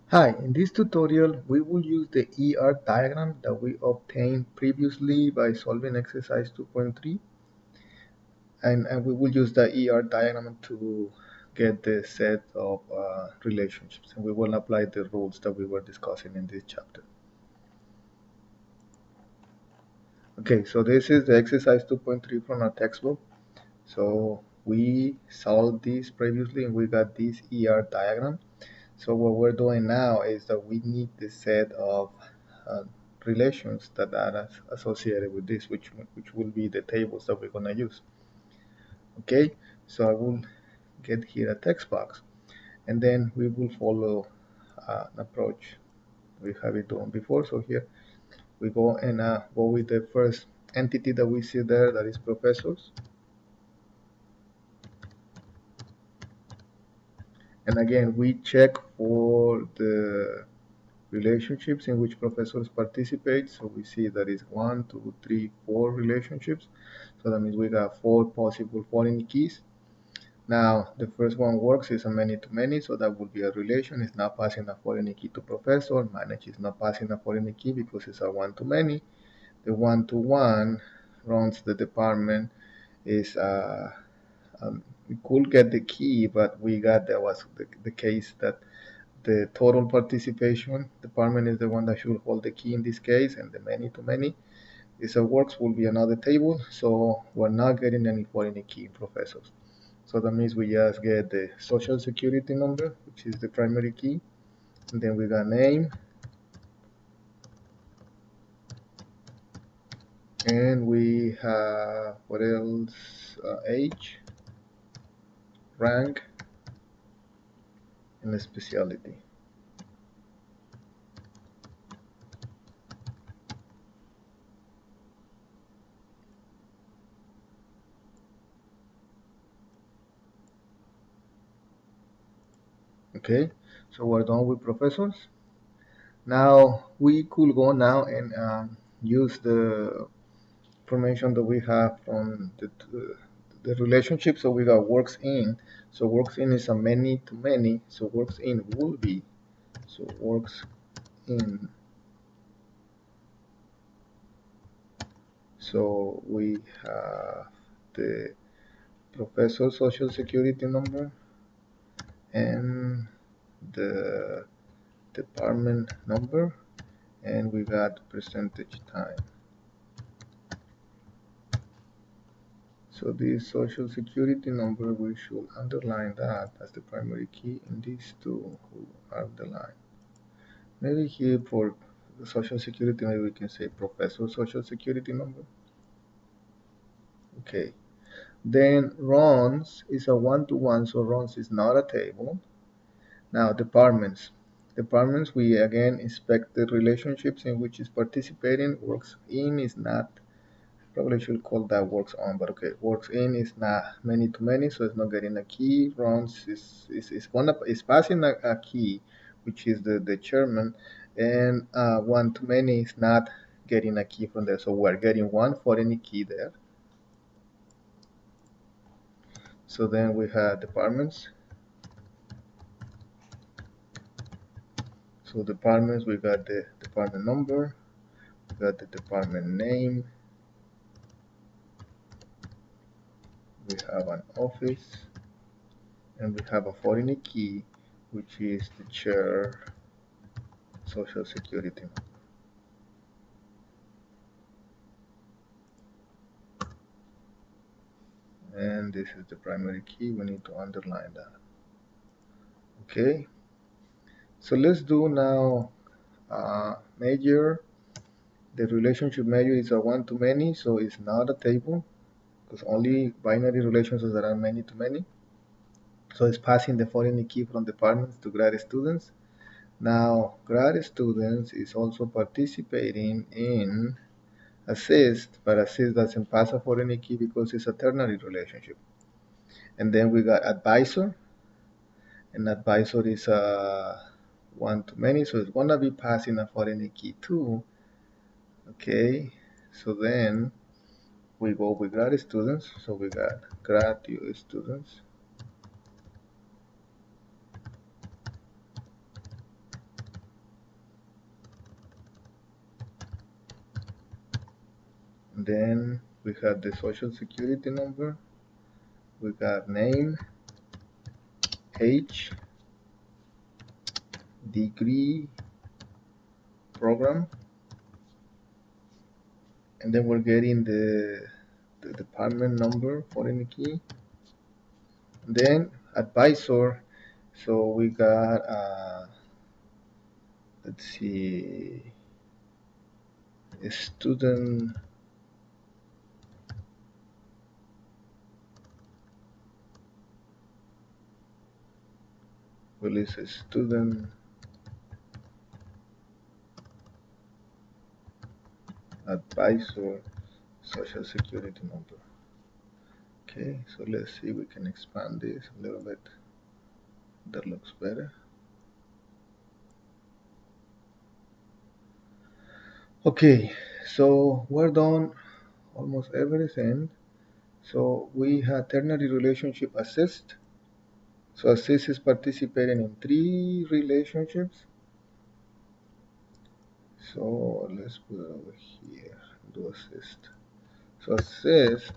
Hi, in this tutorial we will use the ER diagram that we obtained previously by solving exercise 2.3 and we will use the ER diagram to get the set of relationships, and we will apply the rules that we were discussing in this chapter. Okay, so this is the exercise 2.3 from our textbook. So we solved this previously and we got this ER diagram. So what we're doing now is that we need the set of uh, relations that are associated with this, which will be the tables that we're gonna use. Okay, so I will get here a text box, and then we will follow an approach we have it done before. So here we go and go with the first entity that we see there, that is professors, and again we check for the relationships in which professors participate. So we see that is 1, 2, 3, 4 relationships. So that means we got 4 possible foreign keys. Now the first one works is a many-to-many, so that would be a relation. It's not passing a foreign key to professor. Manage is not passing a foreign key because it's a one-to-many. The one-to-one runs the department is we could get the key, but we got there was the case that the total participation department is the one that should hold the key in this case, and the many-to-many is a works will be another table, so we're not getting any foreign key professors. So that means we just get the social security number, which is the primary key, and then we got name, and we have what else? Age, rank, and specialty. Okay, so we're done with professors. Now we could go now and use the information that we have from the relationship. So we got works in. So works in is a many to many. So works in will be. So works in. So we have the professor social security number and the department number, and we got percentage time. So this social security number, we should underline that as the primary key in these two who are the line. Maybe here for the social security, maybe we can say professor social security number. Okay. Then runs is a one-to-one, so runs is not a table. Now departments. Departments, we again inspect the relationships in which is participating. Works in is not, probably should call that works on, but okay. Works in is not many to many, so it's not getting a key. Runs is passing a key, which is the chairman, and one to many is not getting a key from there. So we're getting one for any key there. So then we have departments. So departments, we got the department number, we got the department name, we have an office, and we have a foreign key, which is the chair social security number. And this is the primary key. We need to underline that. Okay, so let's do now measure. The relationship measure is a one to many, so it's not a table because only binary relations that are many to many. So it's passing the foreign key from departments to grad students. Now, grad students is also participating in assist, but assist doesn't pass a foreign key because it's a ternary relationship. And then we got advisor, and advisor is a one to many, so it's gonna be passing a foreign key too. Okay, so then we go with grad students, so we got graduate students. Then we have the social security number. We got name, age, degree, program, and then we're getting the department number, foreign key. Then advisor. So we got let's see, a student. Well, it's a student advisor social security number. Okay, so let's see if we can expand this a little bit. That looks better. Okay, so we're done almost everything. So we have ternary relationship assist. So assist is participating in three relationships. So let's put it over here, do assist. So assist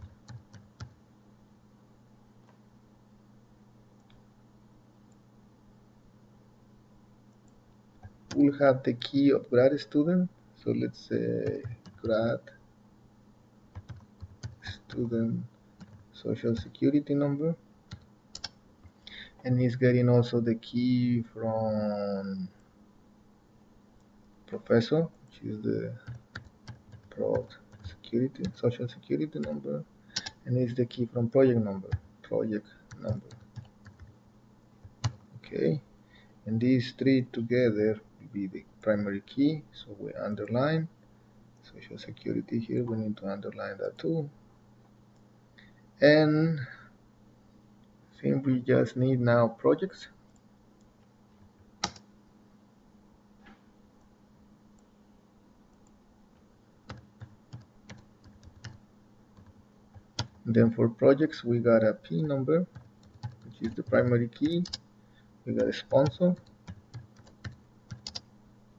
will have the key of grad student. So let's say grad student social security number. And he's getting also the key from professor, which is the pro security, social security number. And it's the key from project number. Okay, and these three together will be the primary key. So we underline social security here. We need to underline that too. And I think we just need now projects. And then for projects, we got a P number, which is the primary key. We got a sponsor,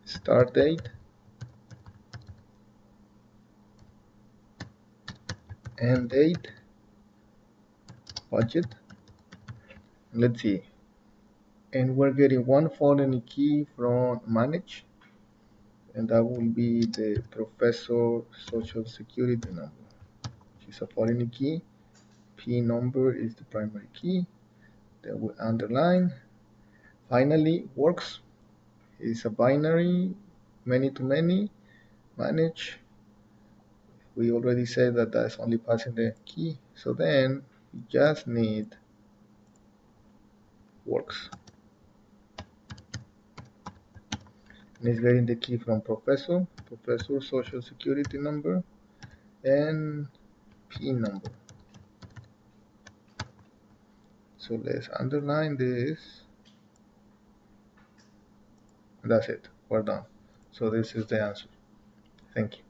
start date, end date, budget. Let's see. And we're getting one foreign key from manage, and that will be the professor social security number, which is a foreign key. P number is the primary key. Then we underline. Finally, works is a binary, many to many, manage. We already said that that's only passing the key. So then we just need works. And it's getting the key from professor social security number, and P number. So let's underline this. And that's it. We're done. So this is the answer. Thank you.